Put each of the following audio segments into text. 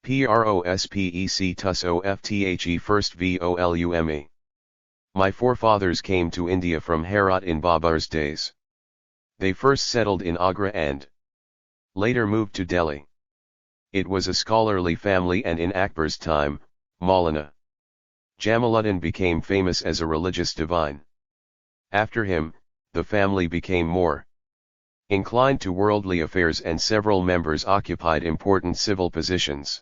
Prospect first volume. My forefathers came to India from Herat in Babur's days. They first settled in Agra and later moved to Delhi. It was a scholarly family, and in Akbar's time, Maulana Jamaluddin became famous as a religious divine. After him, the family became more inclined to worldly affairs, and several members occupied important civil positions.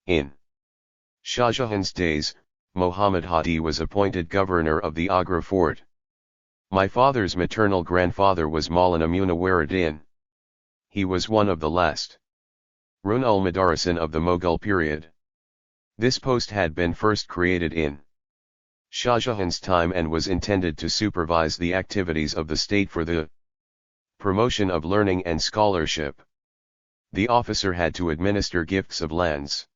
In Shah Jahan's days, Muhammad Hadi was appointed governor of the Agra fort. My father's maternal grandfather was Maulana Munawaruddin. He was one of the last Run-ul-Madarasin of the Mughal period. This post had been first created in Shah Jahan's time and was intended to supervise the activities of the state for the promotion of learning and scholarship. The officer had to administer gifts of lands,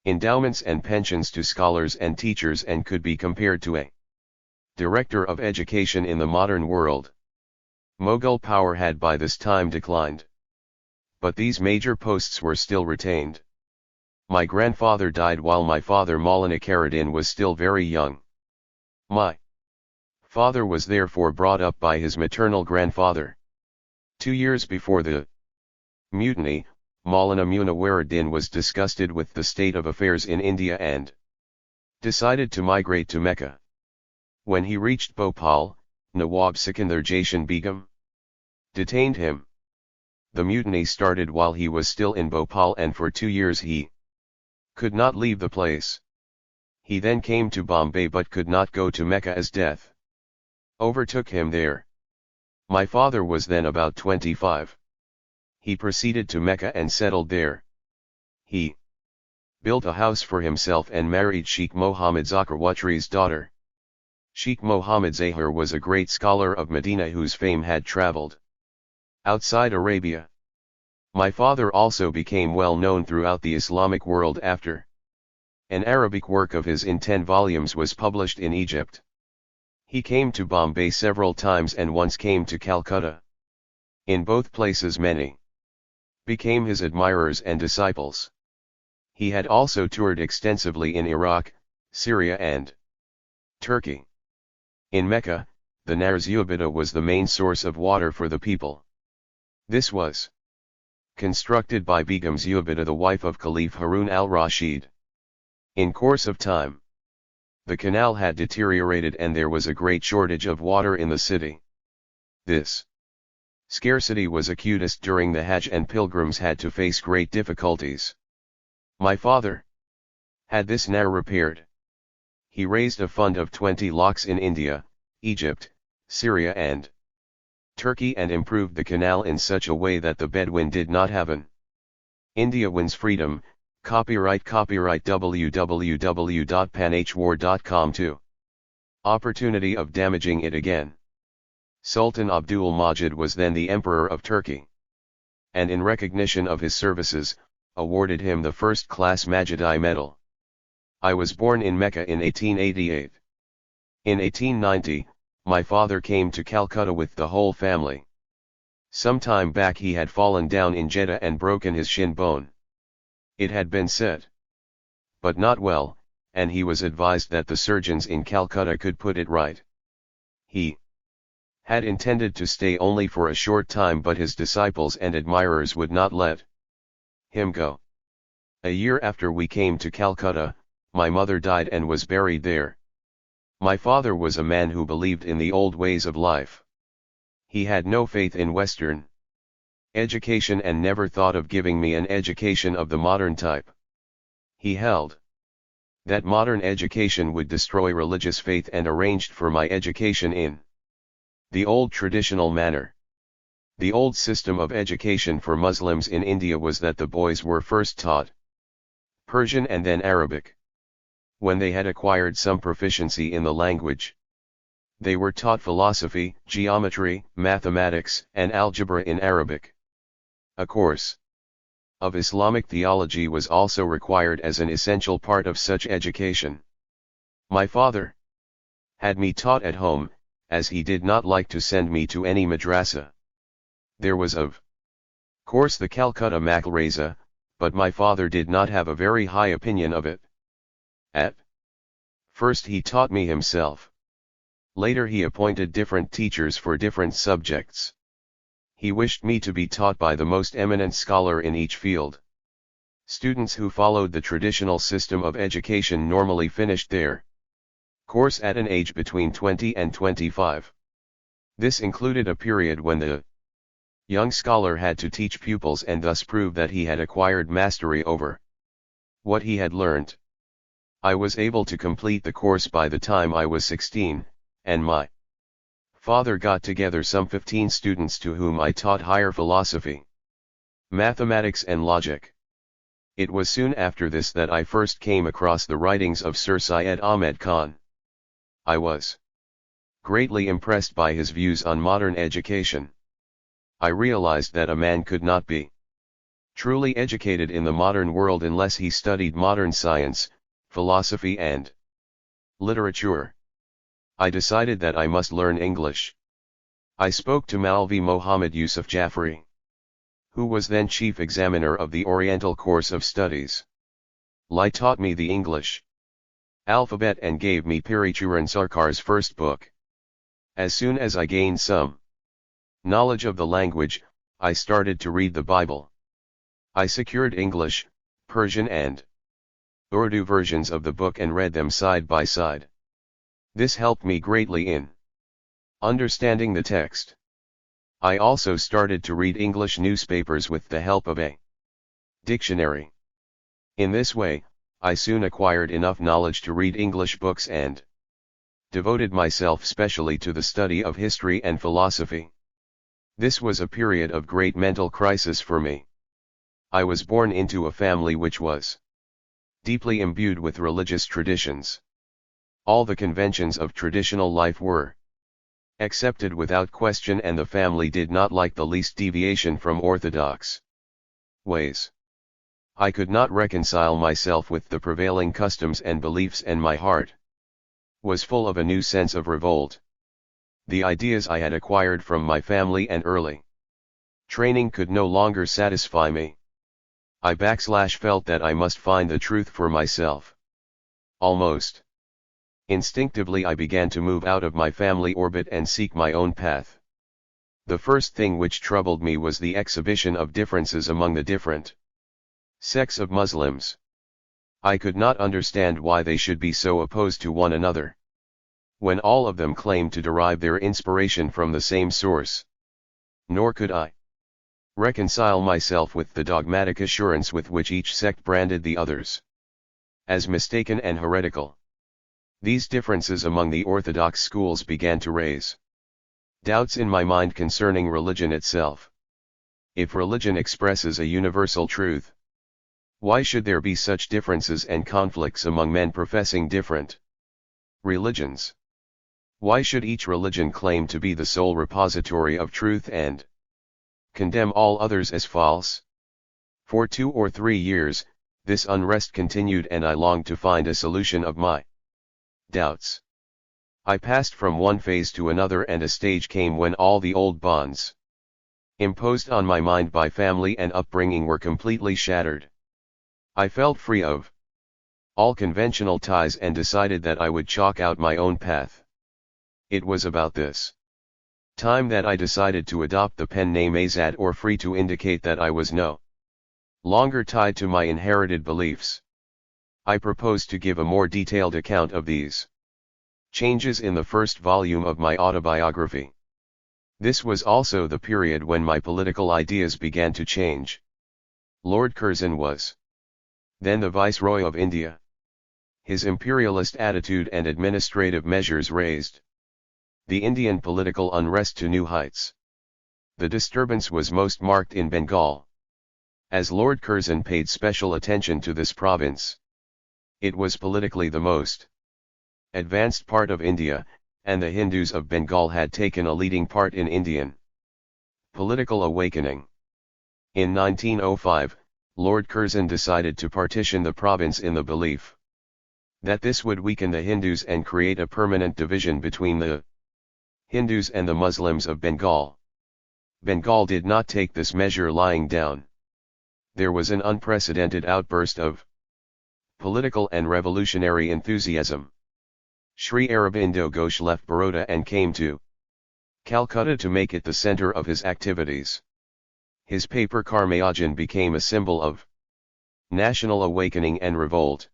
endowments and pensions to scholars and teachers, and could be compared to a director of education in the modern world. Mughal power had by this time declined, but these major posts were still retained. My grandfather died while my father Maulana Karuddin was still very young. My father was therefore brought up by his maternal grandfather. 2 years before the mutiny, Maulana Munawaruddin was disgusted with the state of affairs in India and decided to migrate to Mecca. When he reached Bhopal, Nawab Sikandar Jashan Begum detained him. The mutiny started while he was still in Bhopal, and for 2 years he could not leave the place. He then came to Bombay but could not go to Mecca as death overtook him there. My father was then about 25. He proceeded to Mecca and settled there. He built a house for himself and married Sheikh Mohammed Zakarwatri's daughter. Sheikh Mohammed Zahir was a great scholar of Medina whose fame had traveled outside Arabia. My father also became well known throughout the Islamic world after an Arabic work of his in 10 volumes was published in Egypt. He came to Bombay several times and once came to Calcutta. In both places many became his admirers and disciples. He had also toured extensively in Iraq, Syria and Turkey. In Mecca, the Nahr Zubida was the main source of water for the people. This was constructed by Begum Zubida, the wife of Caliph Harun al-Rashid. In course of time, the canal had deteriorated and there was a great shortage of water in the city. This scarcity was acutest during the Hajj, and pilgrims had to face great difficulties. My father had this Nahr repaired. He raised a fund of 20 lakhs in India, Egypt, Syria and Turkey, and improved the canal in such a way that the Bedouin did not have an India wins freedom. Copyright www.panhwar.com 2. Opportunity of damaging it again. Sultan Abdul Majid was then the Emperor of Turkey, and in recognition of his services, awarded him the first-class Majidi medal. I was born in Mecca in 1888. In 1890, my father came to Calcutta with the whole family. Some time back he had fallen down in Jeddah and broken his shin bone. It had been set, but not well, and he was advised that the surgeons in Calcutta could put it right. He had intended to stay only for a short time, but his disciples and admirers would not let him go. A year after we came to Calcutta, my mother died and was buried there. My father was a man who believed in the old ways of life. He had no faith in Western education and never thought of giving me an education of the modern type. He held that modern education would destroy religious faith and arranged for my education in the old traditional manner. The old system of education for Muslims in India was that the boys were first taught Persian and then Arabic. When they had acquired some proficiency in the language, they were taught philosophy, geometry, mathematics, and algebra in Arabic. A course of Islamic theology was also required as an essential part of such education. My father had me taught at home, as he did not like to send me to any madrasa. There was of course the Calcutta Madrasa, but my father did not have a very high opinion of it. At first he taught me himself. Later he appointed different teachers for different subjects. He wished me to be taught by the most eminent scholar in each field. Students who followed the traditional system of education normally finished their course at an age between 20 and 25. This included a period when the young scholar had to teach pupils and thus prove that he had acquired mastery over what he had learned. I was able to complete the course by the time I was 16, and my father got together some 15 students to whom I taught higher philosophy, mathematics and logic. It was soon after this that I first came across the writings of Sir Syed Ahmed Khan. I was greatly impressed by his views on modern education. I realized that a man could not be truly educated in the modern world unless he studied modern science, philosophy and literature. I decided that I must learn English. I spoke to Maulvi Mohammad Yusuf Jaffari, who was then chief examiner of the Oriental course of studies. Lai taught me the English alphabet and gave me Piri Charan Sarkar's first book. As soon as I gained some knowledge of the language, I started to read the Bible. I secured English, Persian and Urdu versions of the book and read them side by side. This helped me greatly in understanding the text. I also started to read English newspapers with the help of a dictionary. In this way, I soon acquired enough knowledge to read English books and devoted myself specially to the study of history and philosophy. This was a period of great mental crisis for me. I was born into a family which was deeply imbued with religious traditions. All the conventions of traditional life were accepted without question, and the family did not like the least deviation from orthodox ways. I could not reconcile myself with the prevailing customs and beliefs, and my heart was full of a new sense of revolt. The ideas I had acquired from my family and early training could no longer satisfy me. I felt that I must find the truth for myself. Almost instinctively I began to move out of my family orbit and seek my own path. The first thing which troubled me was the exhibition of differences among the different sects of Muslims. I could not understand why they should be so opposed to one another, when all of them claimed to derive their inspiration from the same source. Nor could I reconcile myself with the dogmatic assurance with which each sect branded the others as mistaken and heretical. These differences among the orthodox schools began to raise doubts in my mind concerning religion itself. If religion expresses a universal truth, why should there be such differences and conflicts among men professing different religions? Why should each religion claim to be the sole repository of truth and condemn all others as false? For 2 or 3 years, this unrest continued, and I longed to find a solution of my doubts. I passed from one phase to another, and a stage came when all the old bonds imposed on my mind by family and upbringing were completely shattered. I felt free of all conventional ties and decided that I would chalk out my own path. It was about this time that I decided to adopt the pen name Azad, or free, to indicate that I was no longer tied to my inherited beliefs. I propose to give a more detailed account of these changes in the first volume of my autobiography. This was also the period when my political ideas began to change. Lord Curzon was then the Viceroy of India. His imperialist attitude and administrative measures raised the Indian political unrest to new heights. The disturbance was most marked in Bengal, as Lord Curzon paid special attention to this province. It was politically the most advanced part of India, and the Hindus of Bengal had taken a leading part in Indian political awakening. In 1905, Lord Curzon decided to partition the province in the belief that this would weaken the Hindus and create a permanent division between the Hindus and the Muslims of Bengal. Bengal did not take this measure lying down. there was an unprecedented outburst of political and revolutionary enthusiasm. Sri Aurobindo Ghosh left Baroda and came to Calcutta to make it the center of his activities. His paper Karmayojan became a symbol of national awakening and revolt.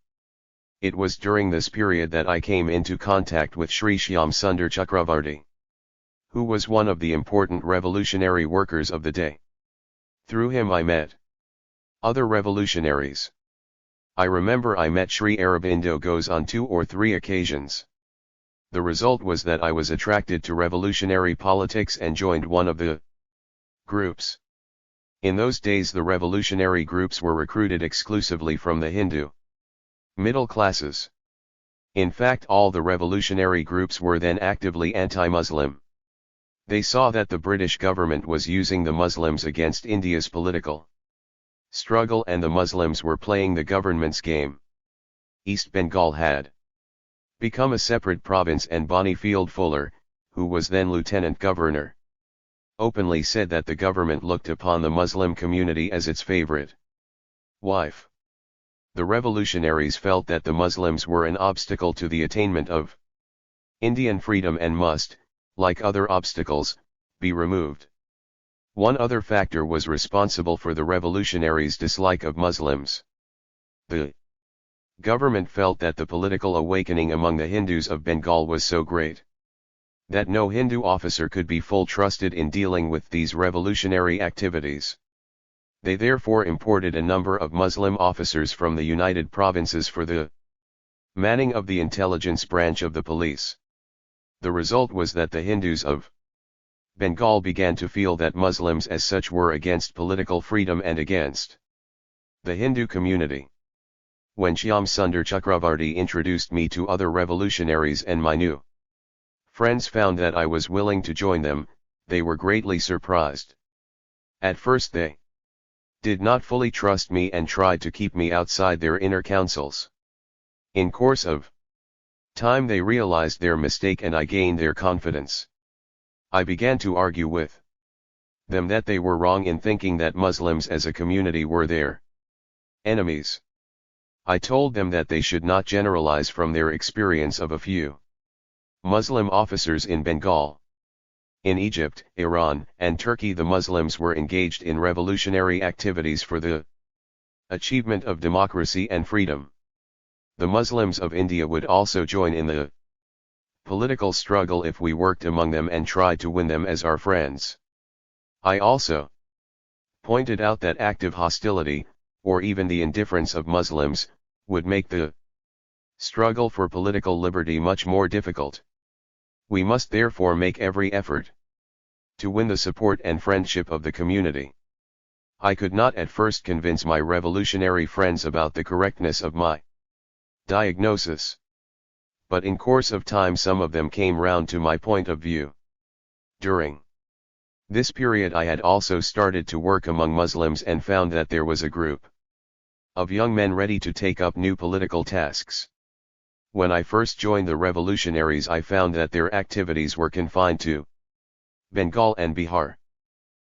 It was during this period that I came into contact with Sri Shyam Sundar Chakravarti, who was one of the important revolutionary workers of the day. Through him I met other revolutionaries. I remember I met Sri Aurobindo Ghosh on 2 or 3 occasions. The result was that I was attracted to revolutionary politics and joined one of the groups. In those days the revolutionary groups were recruited exclusively from the Hindu middle classes. In fact, all the revolutionary groups were then actively anti-Muslim. They saw that the British government was using the Muslims against India's political struggle and the Muslims were playing the government's game. East Bengal had become a separate province and Bonnie Field Fuller, who was then Lieutenant Governor, openly said that the government looked upon the Muslim community as its favorite wife. The revolutionaries felt that the Muslims were an obstacle to the attainment of Indian freedom and must, like other obstacles, be removed. One other factor was responsible for the revolutionaries' dislike of Muslims. The government felt that the political awakening among the Hindus of Bengal was so great that no Hindu officer could be full trusted in dealing with these revolutionary activities. They therefore imported a number of Muslim officers from the United Provinces for the manning of the intelligence branch of the police. The result was that the Hindus of Bengal began to feel that Muslims as such were against political freedom and against the Hindu community. When Shyam Sundar Chakravarti introduced me to other revolutionaries and my new friends found that I was willing to join them, they were greatly surprised. At first they did not fully trust me and tried to keep me outside their inner councils. In course of time they realized their mistake and I gained their confidence. I began to argue with them that they were wrong in thinking that Muslims as a community were their enemies. I told them that they should not generalize from their experience of a few Muslim officers in Bengal. In Egypt, Iran, and Turkey the Muslims were engaged in revolutionary activities for the achievement of democracy and freedom. The Muslims of India would also join in the political struggle if we worked among them and tried to win them as our friends. I also pointed out that active hostility, or even the indifference of Muslims, would make the struggle for political liberty much more difficult. We must therefore make every effort to win the support and friendship of the community. I could not at first convince my revolutionary friends about the correctness of my diagnosis. But in course of time some of them came round to my point of view. During this period I had also started to work among Muslims and found that there was a group of young men ready to take up new political tasks. When I first joined the revolutionaries I found that their activities were confined to Bengal and Bihar.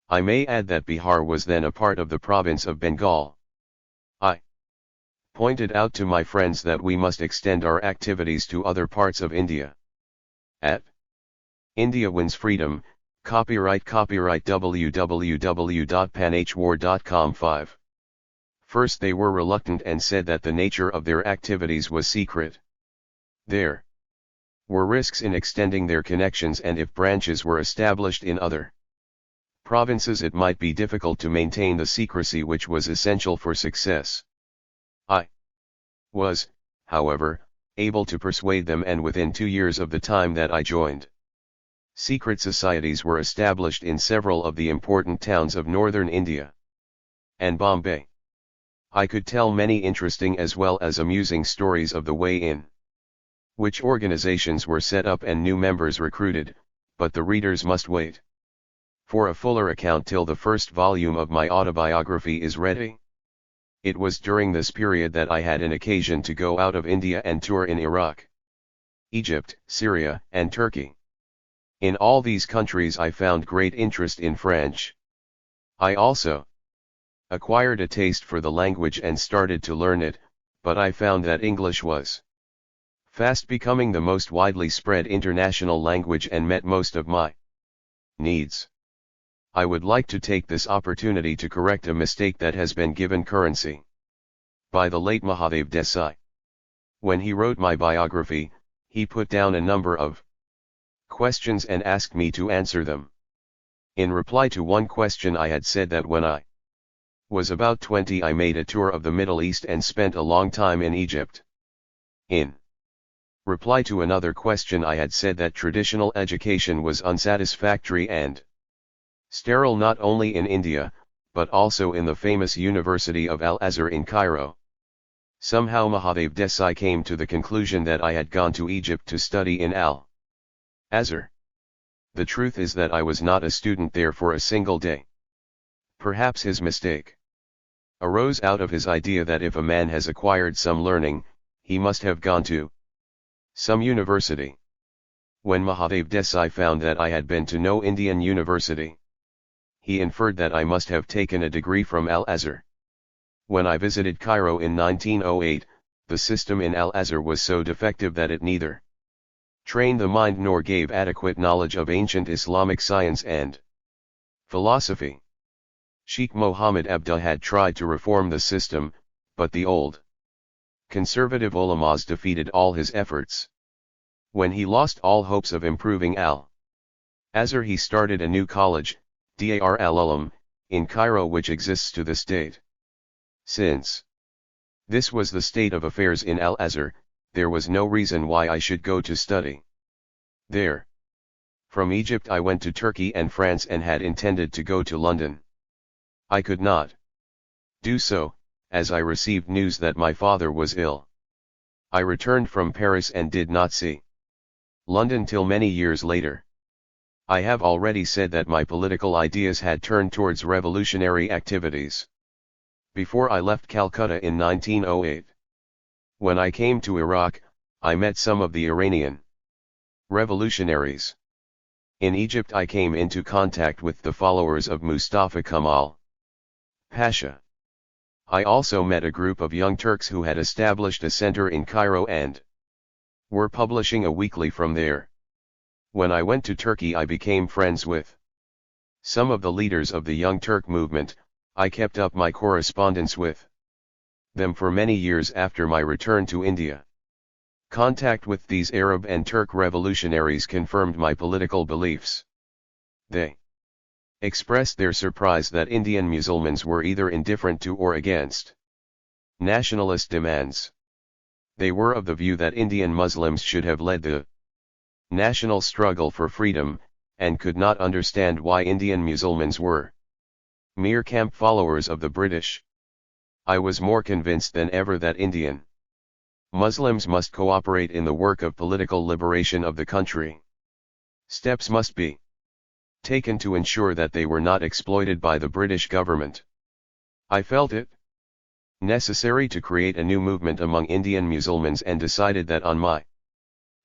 I may add that Bihar was then a part of the province of Bengal. I pointed out to my friends that we must extend our activities to other parts of India. At India Wins Freedom, copyright www.panhwar.com 5. First they were reluctant and said that the nature of their activities was secret. There were risks in extending their connections and if branches were established in other provinces it might be difficult to maintain the secrecy which was essential for success. I was, however, able to persuade them and within 2 years of the time that I joined, secret societies were established in several of the important towns of northern India and Bombay. I could tell many interesting as well as amusing stories of the way in which organizations were set up and new members recruited, but the readers must wait for a fuller account till the first volume of my autobiography is ready. It was during this period that I had an occasion to go out of India and tour in Iraq, Egypt, Syria, and Turkey. In all these countries I found great interest in French. I also Acquired a taste for the language and started to learn it, but I found that English was fast becoming the most widely spread international language and met most of my needs. I would like to take this opportunity to correct a mistake that has been given currency by the late Mahadev Desai. When he wrote my biography, he put down a number of questions and asked me to answer them. In reply to one question, I had said that when I was about 20 I made a tour of the Middle East and spent a long time in Egypt. In reply to another question, I had said that traditional education was unsatisfactory and sterile not only in India, but also in the famous University of Al-Azhar in Cairo. Somehow Mahadev Desai came to the conclusion that I had gone to Egypt to study in Al-Azhar. The truth is that I was not a student there for a single day. Perhaps his mistake arose out of his idea that if a man has acquired some learning, he must have gone to some university. When Mahadev Desai found that I had been to no Indian university, he inferred that I must have taken a degree from Al-Azhar. When I visited Cairo in 1908, the system in Al-Azhar was so defective that it neither trained the mind nor gave adequate knowledge of ancient Islamic science and philosophy. Sheikh Mohammed Abda had tried to reform the system, but the old conservative ulamas defeated all his efforts. When he lost all hopes of improving Al-Azhar, he started a new college, Dar al-Ulum, in Cairo, which exists to this date. Since this was the state of affairs in Al-Azhar, there was no reason why I should go to study there. From Egypt I went to Turkey and France and had intended to go to London. I could not do so, as I received news that my father was ill. I returned from Paris and did not see London till many years later. I have already said that my political ideas had turned towards revolutionary activities before I left Calcutta in 1908. When I came to Iraq, I met some of the Iranian revolutionaries. In Egypt I came into contact with the followers of Mustafa Kemal Pasha. I also met a group of young Turks who had established a center in Cairo and were publishing a weekly from there. When I went to Turkey I became friends with some of the leaders of the Young Turk movement. I kept up my correspondence with them for many years after my return to India. Contact with these Arab and Turk revolutionaries confirmed my political beliefs. They expressed their surprise that Indian Muslims were either indifferent to or against nationalist demands. They were of the view that Indian Muslims should have led the national struggle for freedom, and could not understand why Indian Muslims were mere camp followers of the British. I was more convinced than ever that Indian Muslims must cooperate in the work of political liberation of the country. Steps must be taken to ensure that they were not exploited by the British government. I felt it necessary to create a new movement among Indian Muslims and decided that on my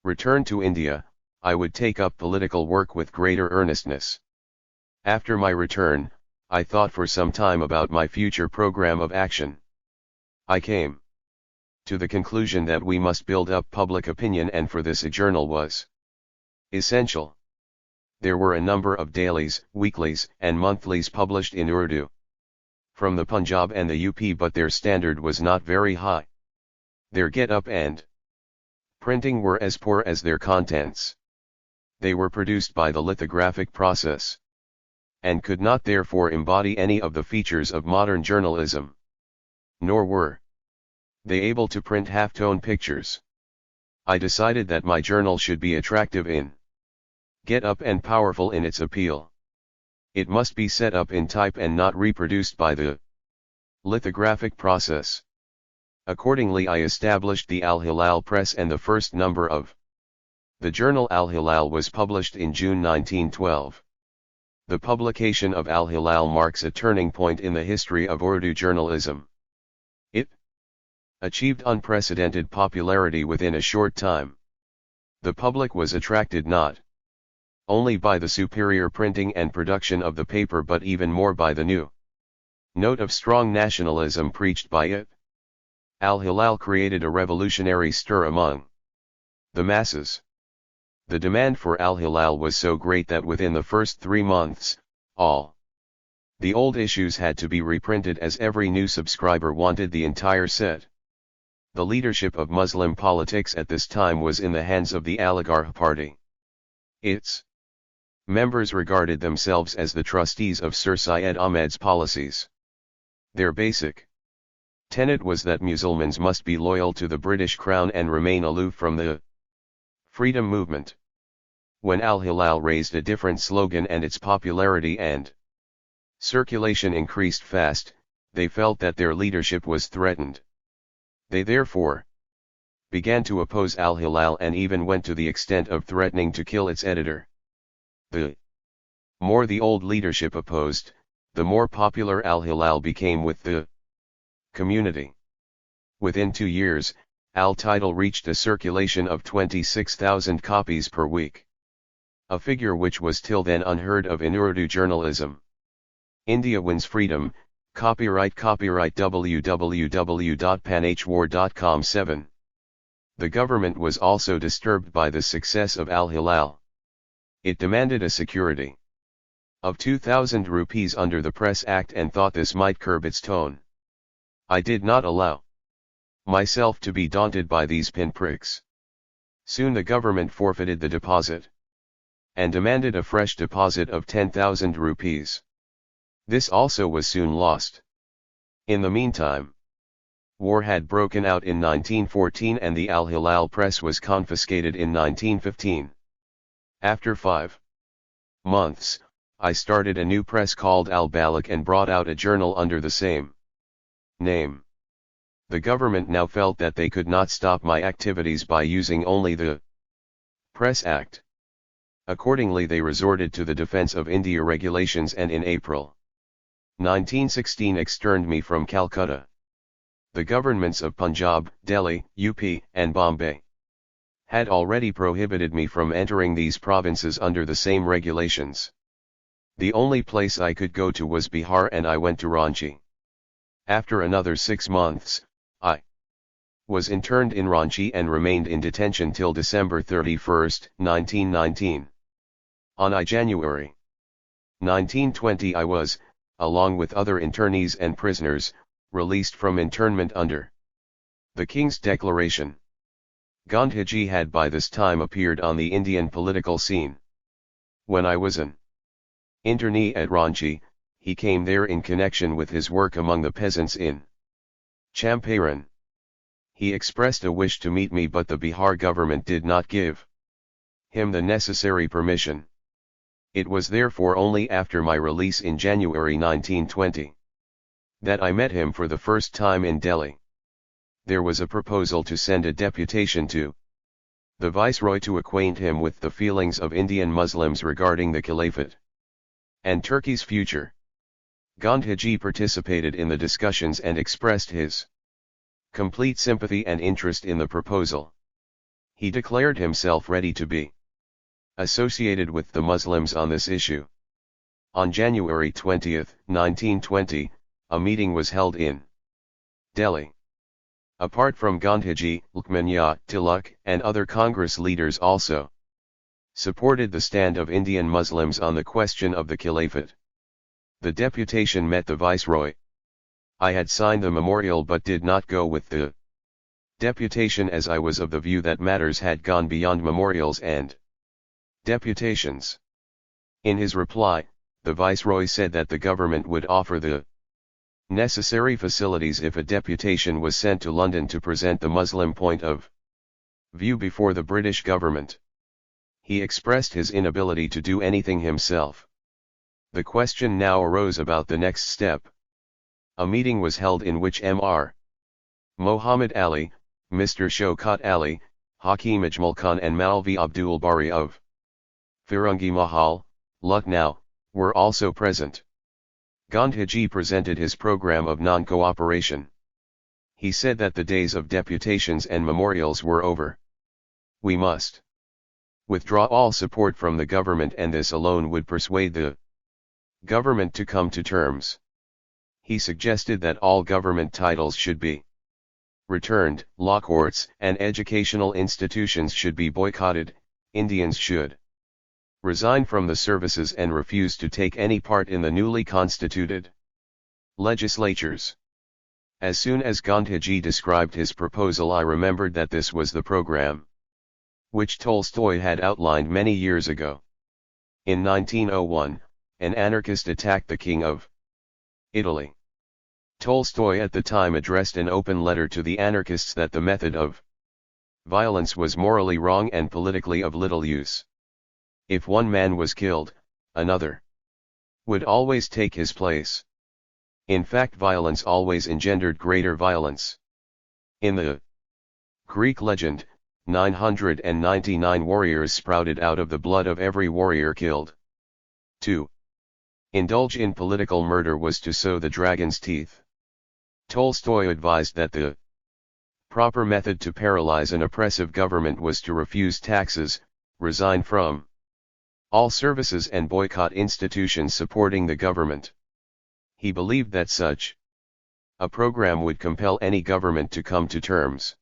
return to India, I would take up political work with greater earnestness. After my return, I thought for some time about my future program of action. I came to the conclusion that we must build up public opinion, and for this a journal was essential. There were a number of dailies, weeklies, and monthlies published in Urdu from the Punjab and the UP, but their standard was not very high. Their get-up and printing were as poor as their contents. They were produced by the lithographic process, and could not therefore embody any of the features of modern journalism. Nor were they able to print half-tone pictures. I decided that my journal should be attractive in get-up and powerful in its appeal. It must be set up in type and not reproduced by the lithographic process. Accordingly I established the Al-Hilal Press, and the first number of the journal Al-Hilal was published in June 1912. The publication of Al-Hilal marks a turning point in the history of Urdu journalism. It achieved unprecedented popularity within a short time. The public was attracted not only by the superior printing and production of the paper, but even more by the new Note of strong nationalism preached by it. Al-Hilal created a revolutionary stir among the masses. The demand for Al-Hilal was so great that within the first 3 months, all the old issues had to be reprinted as every new subscriber wanted the entire set. The leadership of Muslim politics at this time was in the hands of the Aligarh party. Its members regarded themselves as the trustees of Sir Syed Ahmed's policies. Their basic tenet was that Muslims must be loyal to the British Crown and remain aloof from the freedom movement. When Al-Hilal raised a different slogan and its popularity and circulation increased fast, they felt that their leadership was threatened. They therefore began to oppose Al-Hilal and even went to the extent of threatening to kill its editor. The more the old leadership opposed, the more popular Al-Hilal became with the community. Within 2 years, Al-Title reached a circulation of 26,000 copies per week. A figure which was till then unheard of in Urdu journalism. India wins freedom, copyright www.panhwar.com 7. The government was also disturbed by the success of Al-Hilal. It demanded a security of 2,000 rupees under the Press Act and thought this might curb its tone. I did not allow myself to be daunted by these pinpricks. Soon the government forfeited the deposit and demanded a fresh deposit of 10,000 rupees. This also was soon lost. In the meantime, war had broken out in 1914 and the Al-Hilal press was confiscated in 1915. After 5 months, I started a new press called Al-Balak and brought out a journal under the same name. The government now felt that they could not stop my activities by using only the Press Act. Accordingly they resorted to the Defence of India regulations and in April 1916 externed me from Calcutta. The governments of Punjab, Delhi, UP, and Bombay had already prohibited me from entering these provinces under the same regulations. The only place I could go to was Bihar and I went to Ranchi. After another 6 months, I was interned in Ranchi and remained in detention till December 31, 1919. On January 1920 I was, along with other internees and prisoners, released from internment under the King's Declaration. Gandhiji had by this time appeared on the Indian political scene. When I was an internee at Ranchi, he came there in connection with his work among the peasants in Champaran. He expressed a wish to meet me but the Bihar government did not give him the necessary permission. It was therefore only after my release in January 1920 that I met him for the first time in Delhi. There was a proposal to send a deputation to the Viceroy to acquaint him with the feelings of Indian Muslims regarding the Caliphate and Turkey's future. Gandhiji participated in the discussions and expressed his complete sympathy and interest in the proposal. He declared himself ready to be associated with the Muslims on this issue. On January 20, 1920, a meeting was held in Delhi. Apart from Gandhiji, Lokmanya Tilak and other Congress leaders also supported the stand of Indian Muslims on the question of the Caliphate. The deputation met the Viceroy. I had signed the memorial but did not go with the deputation as I was of the view that matters had gone beyond memorials and deputations. In his reply, the Viceroy said that the government would offer the necessary facilities if a deputation was sent to London to present the Muslim point of view before the British government. He expressed his inability to do anything himself. The question now arose about the next step. A meeting was held in which Mr. Muhammad Ali, Mr. Shaukat Ali, Hakim Ajmal Khan and Maulvi Abdul Bari of Firangi Mahal, Lucknow, were also present. Gandhiji presented his program of non-cooperation. He said that the days of deputations and memorials were over. We must withdraw all support from the government and this alone would persuade the government to come to terms. He suggested that all government titles should be returned, law courts and educational institutions should be boycotted, Indians should resign from the services and refuse to take any part in the newly constituted legislatures. As soon as Gandhiji described his proposal, I remembered that this was the program which Tolstoy had outlined many years ago. In 1901, an anarchist attacked the King of Italy. Tolstoy at the time addressed an open letter to the anarchists that the method of violence was morally wrong and politically of little use. If one man was killed, another would always take his place. In fact, violence always engendered greater violence. In the Greek legend, 999 warriors sprouted out of the blood of every warrior killed. To indulge in political murder was to sow the dragon's teeth. Tolstoy advised that the proper method to paralyze an oppressive government was to refuse taxes, resign from all services and boycott institutions supporting the government. He believed that such a program would compel any government to come to terms.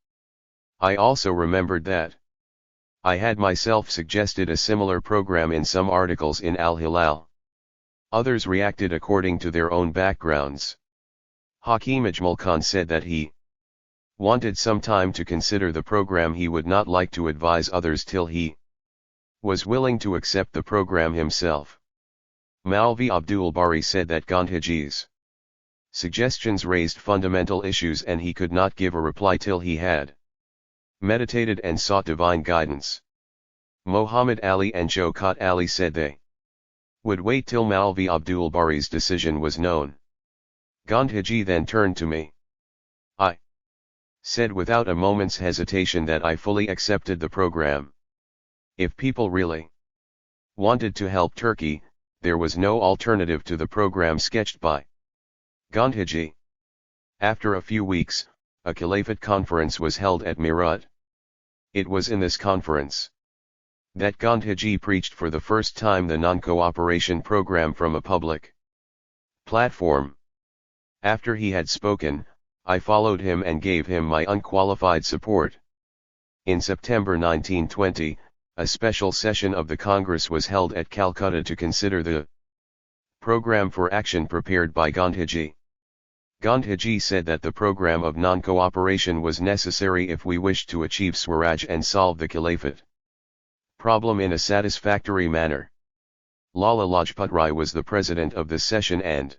I also remembered that I had myself suggested a similar program in some articles in Al Hilal. Others reacted according to their own backgrounds. Hakim Ajmal Khan said that he wanted some time to consider the program. He would not like to advise others till he was willing to accept the program himself. Maulvi Abdul Bari said that Gandhiji's suggestions raised fundamental issues and he could not give a reply till he had meditated and sought divine guidance. Muhammad Ali and Shaukat Ali said they would wait till Maulvi Abdul Bari's decision was known. Gandhiji then turned to me. I said without a moment's hesitation that I fully accepted the program. If people really wanted to help Turkey, there was no alternative to the program sketched by Gandhiji. After a few weeks, a Caliphate conference was held at Meerut. It was in this conference that Gandhiji preached for the first time the non-cooperation program from a public platform. After he had spoken, I followed him and gave him my unqualified support. In September 1920, a special session of the Congress was held at Calcutta to consider the program for action prepared by Gandhiji. Gandhiji said that the program of non-cooperation was necessary if we wished to achieve Swaraj and solve the Caliphate problem in a satisfactory manner. Lala Lajpat Rai was the president of the session and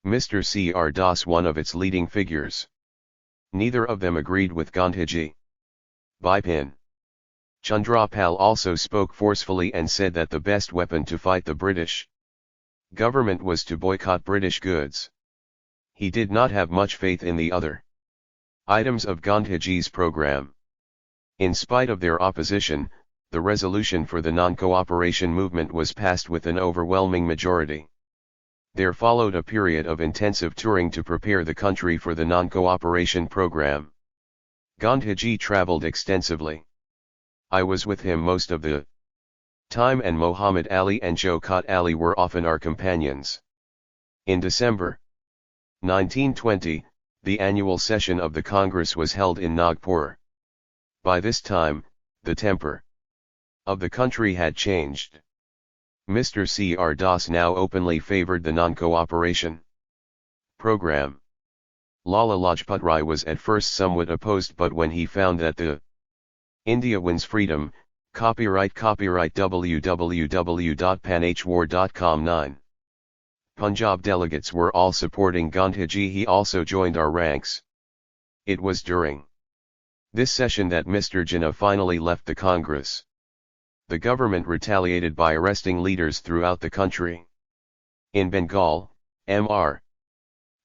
Mr. C.R. Das one of its leading figures. Neither of them agreed with Gandhiji. Bipin Chandrapal also spoke forcefully and said that the best weapon to fight the British government was to boycott British goods. He did not have much faith in the other items of Gandhiji's program. In spite of their opposition, the resolution for the non-cooperation movement was passed with an overwhelming majority. There followed a period of intensive touring to prepare the country for the non-cooperation program. Gandhiji traveled extensively. I was with him most of the time and Muhammad Ali and Shaukat Ali were often our companions. In December 1920, the annual session of the Congress was held in Nagpur. By this time, the temper of the country had changed. Mr. C.R. Das now openly favored the non-cooperation program. Lala Lajpat Rai was at first somewhat opposed, but when he found that the India wins freedom, copyright www.panhwar.com 9. Punjab delegates were all supporting Gandhiji. He also joined our ranks. It was during this session that Mr. Jinnah finally left the Congress. The government retaliated by arresting leaders throughout the country. In Bengal, Mr.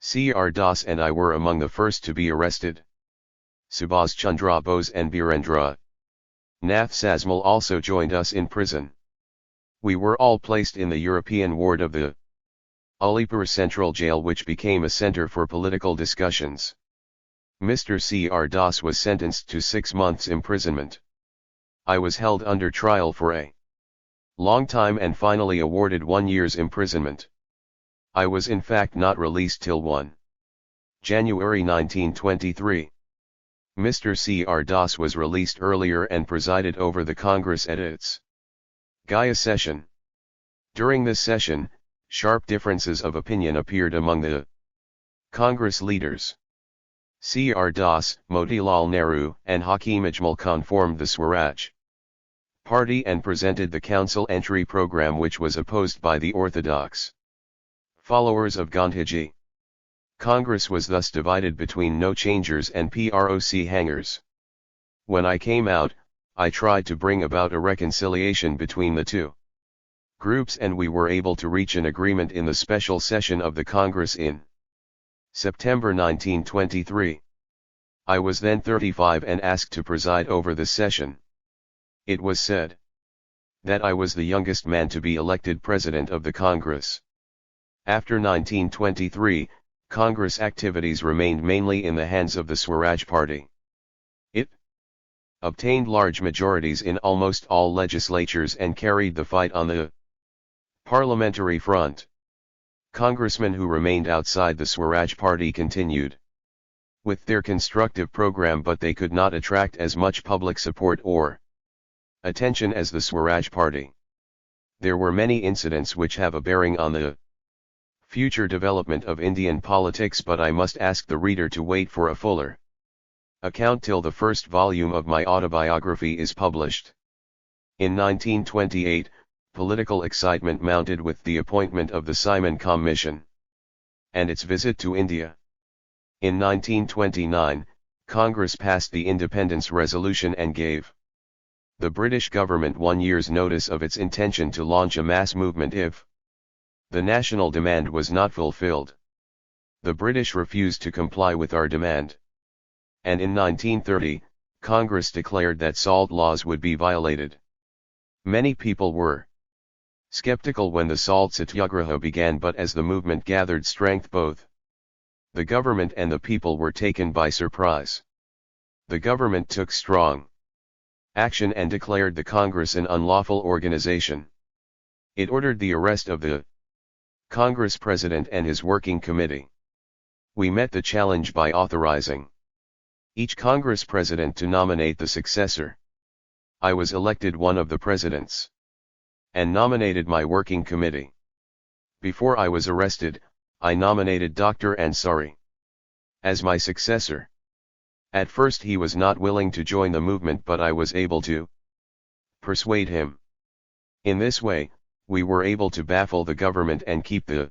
C.R. Das and I were among the first to be arrested. Subhas Chandra Bose and Birendra Nath Sasmal also joined us in prison. We were all placed in the European ward of the Alipur Central Jail, which became a center for political discussions. Mr. C.R. Das was sentenced to 6 months imprisonment. I was held under trial for a long time and finally awarded 1 year's imprisonment. I was in fact not released till 1 January 1923. Mr. C.R. Das was released earlier and presided over the Congress at its Gaia session. During this session, sharp differences of opinion appeared among the Congress leaders. C.R. Das, Motilal Nehru, and Hakim Ajmal Khan formed the Swaraj Party and presented the council entry program, which was opposed by the orthodox followers of Gandhiji. Congress was thus divided between no-changers and PROC hangers. When I came out, I tried to bring about a reconciliation between the two groups, and we were able to reach an agreement in the special session of the Congress in September 1923. I was then 35 and asked to preside over the session. It was said that I was the youngest man to be elected president of the Congress. After 1923, Congress activities remained mainly in the hands of the Swaraj Party. It obtained large majorities in almost all legislatures and carried the fight on the parliamentary front. Congressmen who remained outside the Swaraj Party continued with their constructive program, but they could not attract as much public support or attention as the Swaraj Party. There were many incidents which have a bearing on the future development of Indian politics, but I must ask the reader to wait for a fuller account till the first volume of my autobiography is published. In 1928, political excitement mounted with the appointment of the Simon Commission and its visit to India. In 1929, Congress passed the Independence Resolution and gave the British government 1 year's notice of its intention to launch a mass movement if the national demand was not fulfilled. The British refused to comply with our demand. And in 1930, Congress declared that salt laws would be violated. Many people were skeptical when the salt satyagraha began, but as the movement gathered strength, both the government and the people were taken by surprise. The government took strong action and declared the Congress an unlawful organization. It ordered the arrest of the Congress President and his working committee. We met the challenge by authorizing each Congress President to nominate the successor. I was elected one of the presidents and nominated my working committee. Before I was arrested, I nominated Dr. Ansari as my successor. At first he was not willing to join the movement, but I was able to persuade him. In this way, we were able to baffle the government and keep the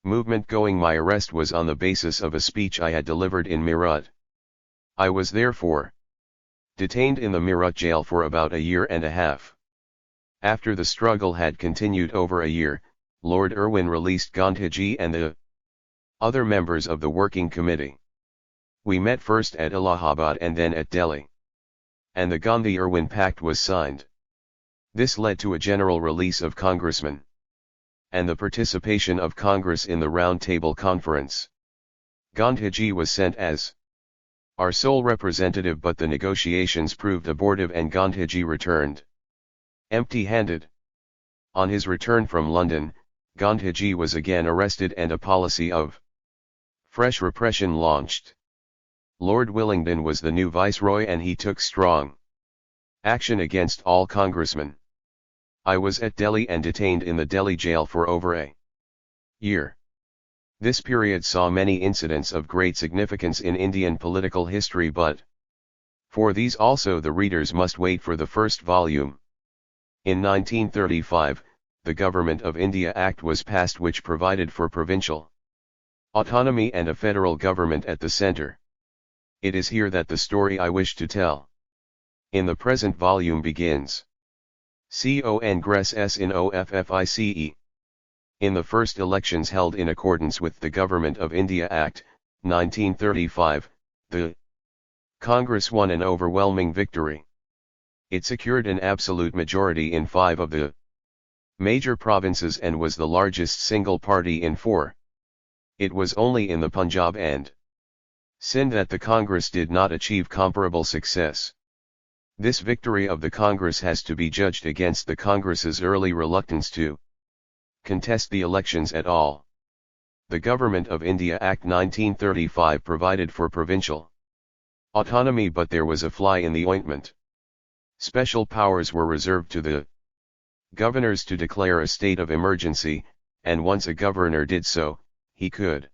movement going. My arrest was on the basis of a speech I had delivered in Meerut. I was therefore detained in the Meerut jail for about a year and a half. After the struggle had continued over a year, Lord Irwin released Gandhiji and the other members of the working committee. We met first at Allahabad and then at Delhi, and the Gandhi-Irwin Pact was signed. This led to a general release of congressmen and the participation of Congress in the Round Table Conference. Gandhiji was sent as our sole representative, but the negotiations proved abortive and Gandhiji returned empty-handed. On his return from London, Gandhiji was again arrested and a policy of fresh repression launched. Lord Willingdon was the new viceroy and he took strong action against all congressmen. I was at Delhi and detained in the Delhi jail for over a year. This period saw many incidents of great significance in Indian political history, but for these also the readers must wait for the first volume. In 1935, the Government of India Act was passed, which provided for provincial autonomy and a federal government at the centre. It is here that the story I wish to tell in the present volume begins. Congress in OFFICE. In the first elections held in accordance with the Government of India Act, 1935, the Congress won an overwhelming victory. It secured an absolute majority in 5 of the major provinces and was the largest single party in 4. It was only in the Punjab and Sindh that the Congress did not achieve comparable success. This victory of the Congress has to be judged against the Congress's early reluctance to contest the elections at all. The Government of India Act 1935 provided for provincial autonomy, but there was a fly in the ointment. Special powers were reserved to the governors to declare a state of emergency, and once a governor did so, he could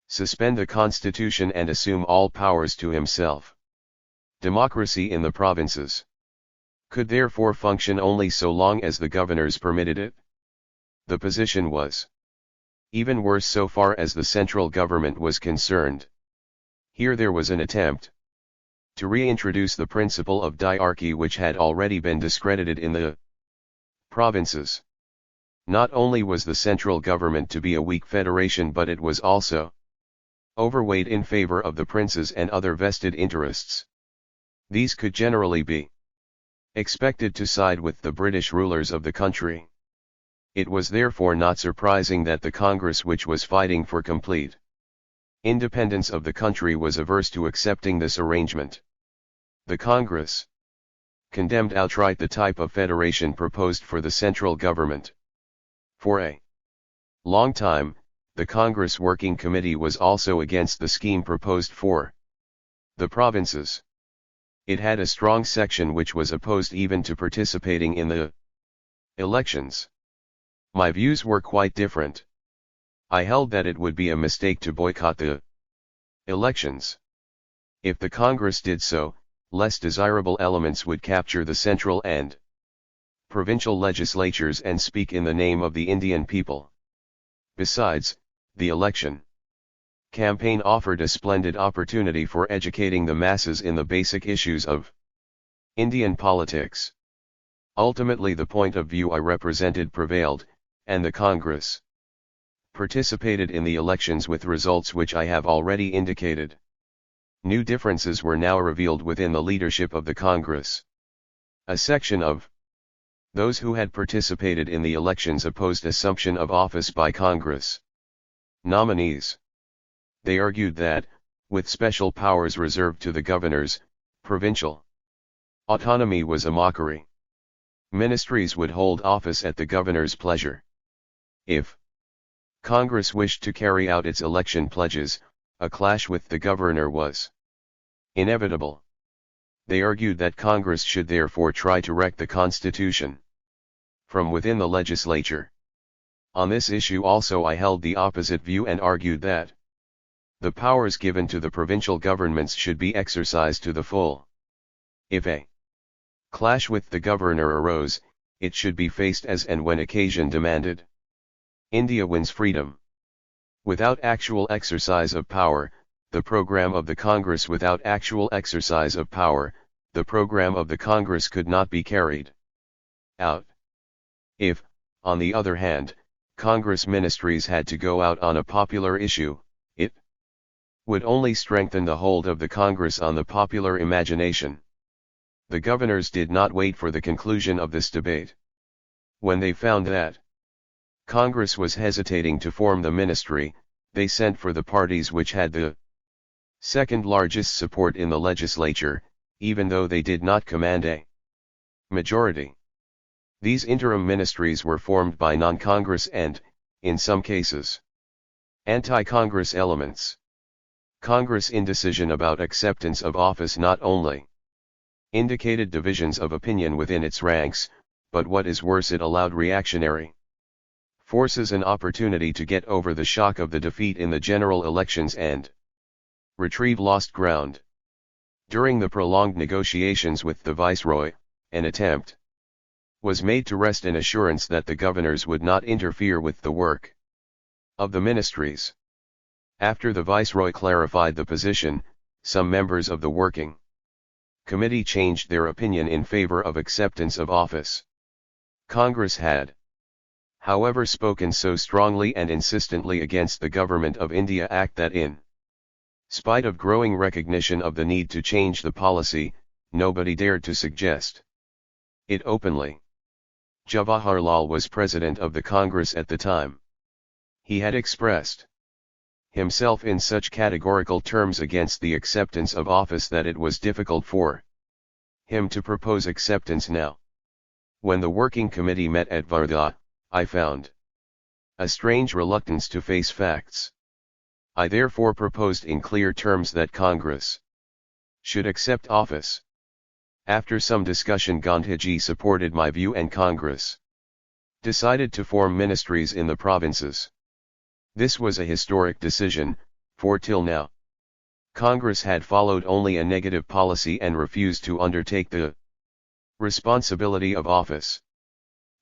suspend the constitution and assume all powers to himself. Democracy in the provinces could therefore function only so long as the governors permitted it. The position was even worse so far as the central government was concerned. Here there was an attempt to reintroduce the principle of diarchy, which had already been discredited in the provinces. Not only was the central government to be a weak federation, but it was also overweight in favor of the princes and other vested interests. These could generally be expected to side with the British rulers of the country. It was therefore not surprising that the Congress, which was fighting for complete independence of the country, was averse to accepting this arrangement. The Congress condemned outright the type of federation proposed for the central government. For a long time, the Congress Working Committee was also against the scheme proposed for the provinces. It had a strong section which was opposed even to participating in the elections. My views were quite different. I held that it would be a mistake to boycott the elections. If the Congress did so, less desirable elements would capture the central and provincial legislatures and speak in the name of the Indian people. Besides, the election campaign offered a splendid opportunity for educating the masses in the basic issues of Indian politics. Ultimately, the point of view I represented prevailed, and the Congress participated in the elections with results which I have already indicated. New differences were now revealed within the leadership of the Congress. A section of those who had participated in the elections opposed assumption of office by Congress nominees. They argued that, with special powers reserved to the governors, provincial autonomy was a mockery. Ministries would hold office at the governor's pleasure. If Congress wished to carry out its election pledges, a clash with the governor was inevitable. They argued that Congress should therefore try to wreck the Constitution from within the legislature. On this issue also I held the opposite view and argued that the powers given to the provincial governments should be exercised to the full. If a clash with the governor arose, it should be faced as and when occasion demanded. India wins freedom without actual exercise of power, the program of the Congress without actual exercise of power, the program of the Congress could not be carried out. If, on the other hand, Congress ministries had to go out on a popular issue, it would only strengthen the hold of the Congress on the popular imagination. The governors did not wait for the conclusion of this debate. When they found that Congress was hesitating to form the ministry, they sent for the parties which had the second largest support in the legislature, even though they did not command a majority. These interim ministries were formed by non-Congress and, in some cases, anti-Congress elements. Congress indecision about acceptance of office not only indicated divisions of opinion within its ranks, but what is worse, it allowed reactionary forces an opportunity to get over the shock of the defeat in the general elections and retrieve lost ground. During the prolonged negotiations with the Viceroy, an attempt was made to wrest an assurance that the governors would not interfere with the work of the ministries. After the Viceroy clarified the position, some members of the Working Committee changed their opinion in favor of acceptance of office. Congress had, however, spoken so strongly and insistently against the Government of India Act that in spite of growing recognition of the need to change the policy, nobody dared to suggest it openly. Jawaharlal was president of the Congress at the time. He had expressed himself in such categorical terms against the acceptance of office that it was difficult for him to propose acceptance now. When the Working Committee met at Wardha, I found A strange reluctance to face facts. I therefore proposed in clear terms that Congress should accept office. After some discussion, Gandhiji supported my view and Congress decided to form ministries in the provinces. This was a historic decision, for till now, Congress had followed only a negative policy and refused to undertake the responsibility of office.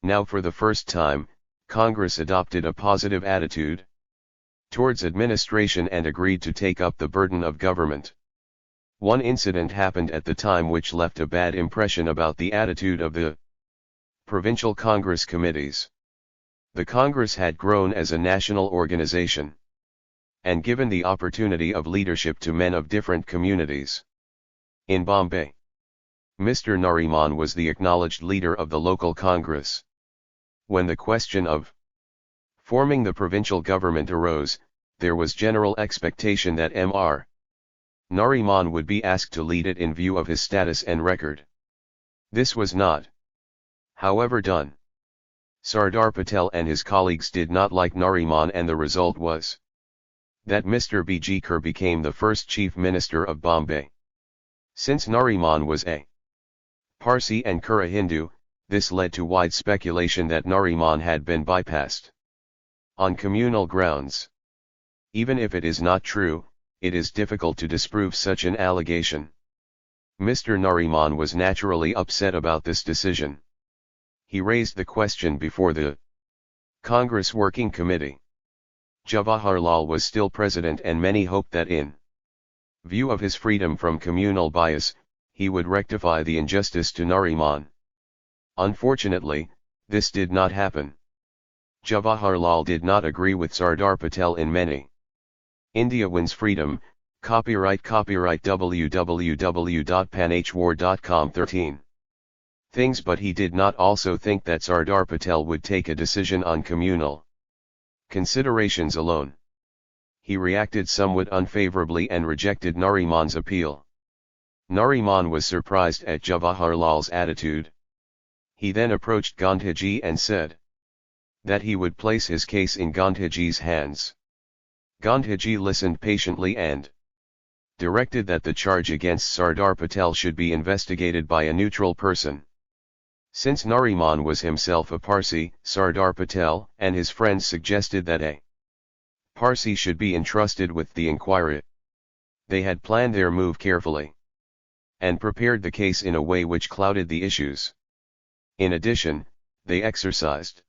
Now for the first time, Congress adopted a positive attitude towards administration and agreed to take up the burden of government. One incident happened at the time which left a bad impression about the attitude of the provincial Congress committees. The Congress had grown as a national organization and given the opportunity of leadership to men of different communities. In Bombay, Mr. Nariman was the acknowledged leader of the local Congress. When the question of forming the provincial government arose, there was general expectation that Mr. Nariman would be asked to lead it in view of his status and record. This was not, however, done. Sardar Patel and his colleagues did not like Nariman, and the result was that Mr. B. G. Kerr became the first Chief Minister of Bombay. Since Nariman was a Parsi and Kerr a Hindu, this led to wide speculation that Nariman had been bypassed on communal grounds. Even if it is not true, it is difficult to disprove such an allegation. Mr. Nariman was naturally upset about this decision. He raised the question before the Congress Working Committee. Jawaharlal was still president, and many hoped that in view of his freedom from communal bias, he would rectify the injustice to Nariman. Unfortunately, this did not happen. Jawaharlal did not agree with Sardar Patel in many. India wins freedom, copyright www.panhwar.com 13 things, but he did not also think that Sardar Patel would take a decision on communal considerations alone. He reacted somewhat unfavorably and rejected Nariman's appeal. Nariman was surprised at Jawaharlal's attitude. He then approached Gandhiji and said that he would place his case in Gandhiji's hands. Gandhiji listened patiently and directed that the charge against Sardar Patel should be investigated by a neutral person. Since Nariman was himself a Parsi, Sardar Patel and his friends suggested that a Parsi should be entrusted with the inquiry. They had planned their move carefully and prepared the case in a way which clouded the issues. In addition, they exercised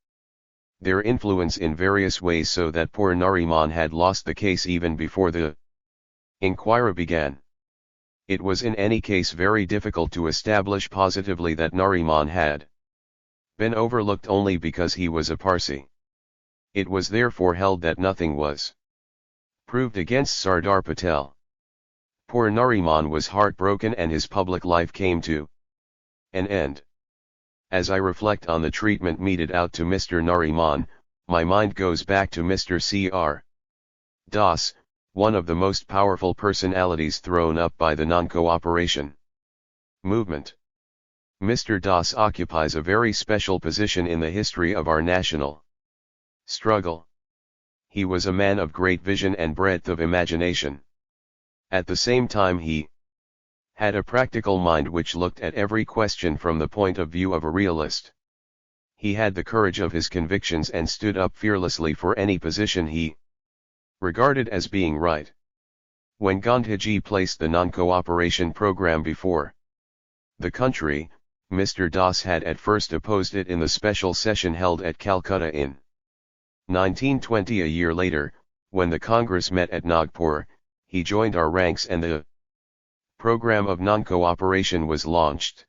their influence in various ways so that poor Nariman had lost the case even before the inquiry began. It was in any case very difficult to establish positively that Nariman had been overlooked only because he was a Parsi. It was therefore held that nothing was proved against Sardar Patel. Poor Nariman was heartbroken and his public life came to an end. As I reflect on the treatment meted out to Mr. Nariman, my mind goes back to Mr. C.R. Das, one of the most powerful personalities thrown up by the non-cooperation movement. Mr. Das occupies a very special position in the history of our national struggle. He was a man of great vision and breadth of imagination. At the same time, he had a practical mind which looked at every question from the point of view of a realist. He had the courage of his convictions and stood up fearlessly for any position he regarded as being right. When Gandhiji placed the non-cooperation program before the country, Mr. Das had at first opposed it in the special session held at Calcutta in 1920. A year later, when the Congress met at Nagpur, he joined our ranks and the program of non-cooperation was launched.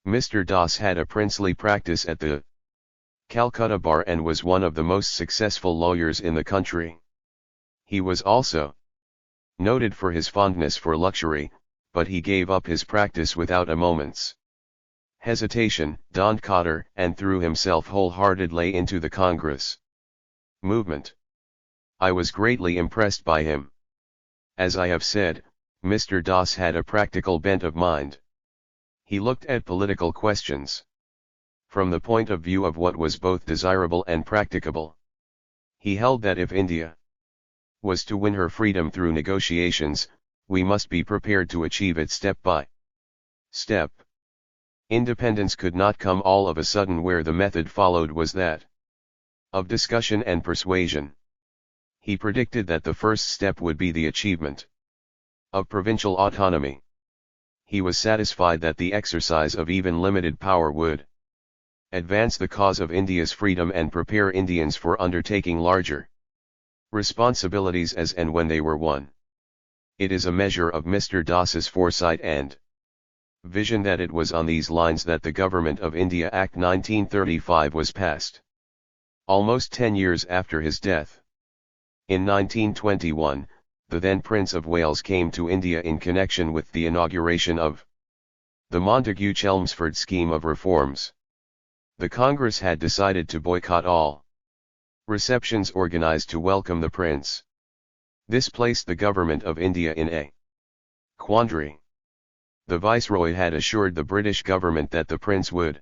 Mr. Das had a princely practice at the Calcutta bar and was one of the most successful lawyers in the country. He was also noted for his fondness for luxury, but he gave up his practice without a moment's hesitation, donned cotter, and threw himself wholeheartedly into the Congress movement. I was greatly impressed by him. As I have said, Mr. Das had a practical bent of mind. He looked at political questions from the point of view of what was both desirable and practicable. He held that if India was to win her freedom through negotiations, we must be prepared to achieve it step by step. Independence could not come all of a sudden, where the method followed was that of discussion and persuasion. He predicted that the first step would be the achievement of provincial autonomy. He was satisfied that the exercise of even limited power would advance the cause of India's freedom and prepare Indians for undertaking larger responsibilities as and when they were won. It is a measure of Mr. Das's foresight and vision that it was on these lines that the Government of India Act 1935 was passed, almost 10 years after his death. In 1921, the then Prince of Wales came to India in connection with the inauguration of the Montagu-Chelmsford scheme of reforms. The Congress had decided to boycott all receptions organized to welcome the Prince. This placed the Government of India in a quandary. The Viceroy had assured the British government that the Prince would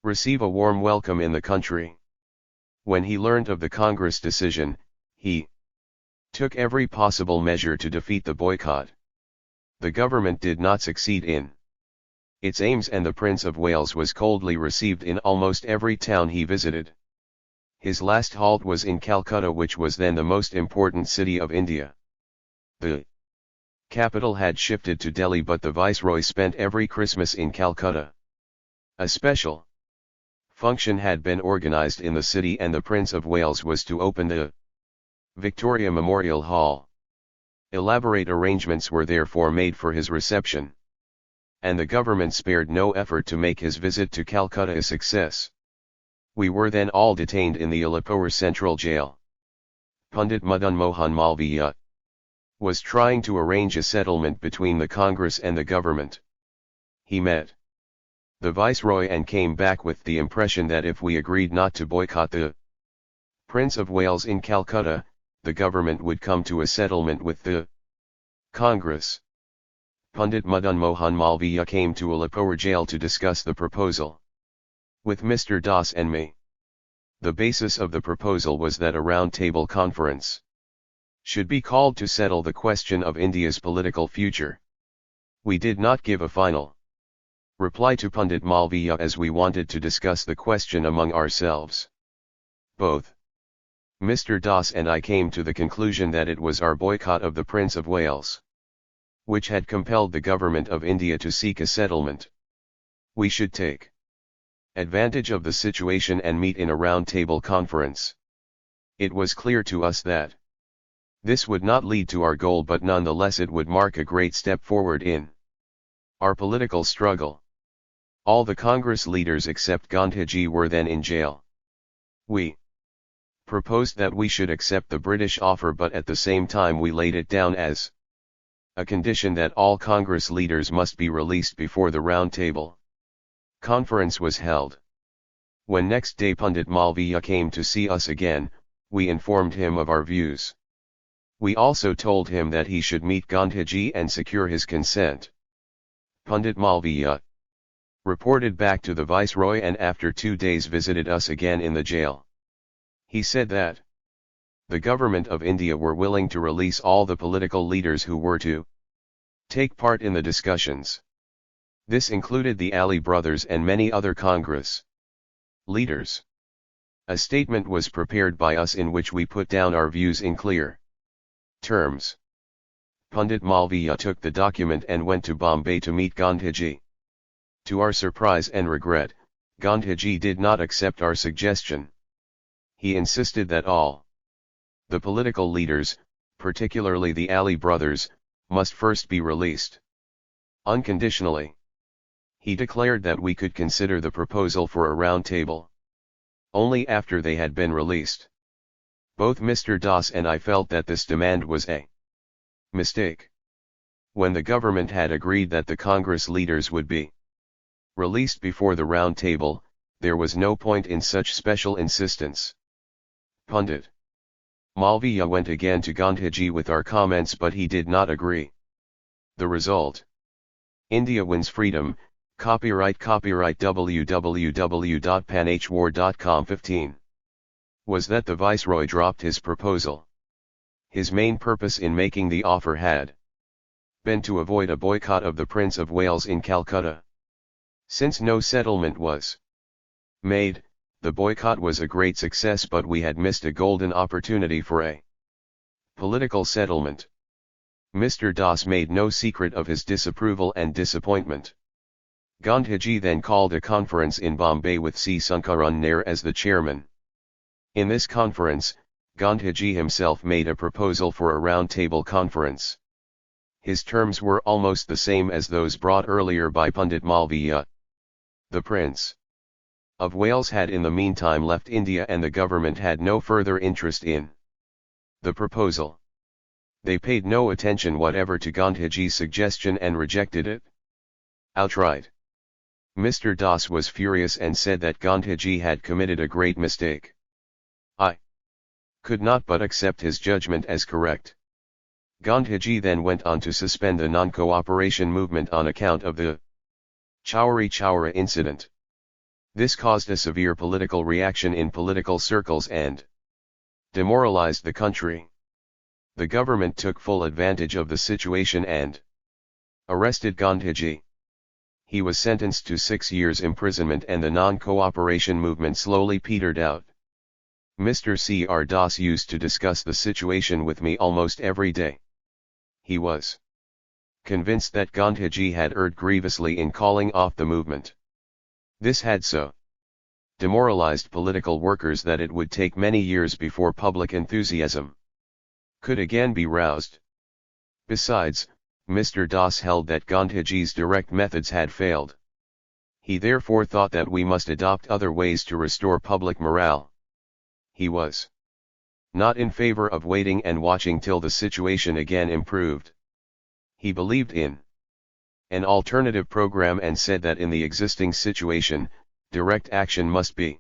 receive a warm welcome in the country. When he learnt of the Congress decision, he took every possible measure to defeat the boycott. The government did not succeed in its aims, and the Prince of Wales was coldly received in almost every town he visited. His last halt was in Calcutta, which was then the most important city of India. The capital had shifted to Delhi, but the Viceroy spent every Christmas in Calcutta. A special function had been organized in the city, and the Prince of Wales was to open the Victoria Memorial Hall. Elaborate arrangements were therefore made for his reception, and the government spared no effort to make his visit to Calcutta a success. We were then all detained in the Alipore Central Jail. Pandit Madan Mohan Malviya was trying to arrange a settlement between the Congress and the government. He met the Viceroy and came back with the impression that if we agreed not to boycott the Prince of Wales in Calcutta, the government would come to a settlement with the Congress. Pandit Madan Mohan Malviya came to Alipore jail to discuss the proposal with Mr. Das and me. The basis of the proposal was that a round-table conference should be called to settle the question of India's political future. We did not give a final reply to Pandit Malviya, as we wanted to discuss the question among ourselves. Both Mr. Das and I came to the conclusion that it was our boycott of the Prince of Wales which had compelled the Government of India to seek a settlement. We should take advantage of the situation and meet in a round-table conference. It was clear to us that this would not lead to our goal, but nonetheless it would mark a great step forward in our political struggle. All the Congress leaders except Gandhiji were then in jail. We proposed that we should accept the British offer, but at the same time we laid it down as a condition that all Congress leaders must be released before the round-table conference was held. When next day Pandit Malviya came to see us again, we informed him of our views. We also told him that he should meet Gandhiji and secure his consent. Pandit Malviya reported back to the Viceroy and after 2 days visited us again in the jail. He said that the Government of India were willing to release all the political leaders who were to take part in the discussions. This included the Ali brothers and many other Congress leaders. A statement was prepared by us in which we put down our views in clear terms. Pandit Malviya took the document and went to Bombay to meet Gandhiji. To our surprise and regret, Gandhiji did not accept our suggestion. He insisted that all the political leaders, particularly the Ali brothers, must first be released unconditionally. He declared that we could consider the proposal for a round table only after they had been released. Both Mr. Das and I felt that this demand was a mistake. When the government had agreed that the Congress leaders would be released before the round table, there was no point in such special insistence. Pandit Malviya went again to Gandhiji with our comments, but he did not agree. The result: India wins freedom. Copyright www.panhwar.com 15 was that the viceroy dropped his proposal. His main purpose in making the offer had been to avoid a boycott of the Prince of Wales in Calcutta. Since no settlement was made, the boycott was a great success, but we had missed a golden opportunity for a political settlement. Mr. Das made no secret of his disapproval and disappointment. Gandhiji then called a conference in Bombay with C. Sankaran Nair as the chairman. In this conference, Gandhiji himself made a proposal for a round-table conference. His terms were almost the same as those brought earlier by Pundit Malviya. The Prince of Wales had in the meantime left India, and the government had no further interest in the proposal. They paid no attention whatever to Gandhiji's suggestion and rejected it outright. Mr. Das was furious and said that Gandhiji had committed a great mistake. I could not but accept his judgment as correct. Gandhiji then went on to suspend the non-cooperation movement on account of the Chowri Chowra incident. This caused a severe political reaction in political circles and demoralized the country. The government took full advantage of the situation and arrested Gandhiji. He was sentenced to 6 years imprisonment, and the non-cooperation movement slowly petered out. Mr. C.R. Das used to discuss the situation with me almost every day. He was convinced that Gandhiji had erred grievously in calling off the movement. This had so demoralized political workers that it would take many years before public enthusiasm could again be roused. Besides, Mr. Das held that Gandhiji's direct methods had failed. He therefore thought that we must adopt other ways to restore public morale. He was not in favor of waiting and watching till the situation again improved. He believed in an alternative program and said that in the existing situation, direct action must be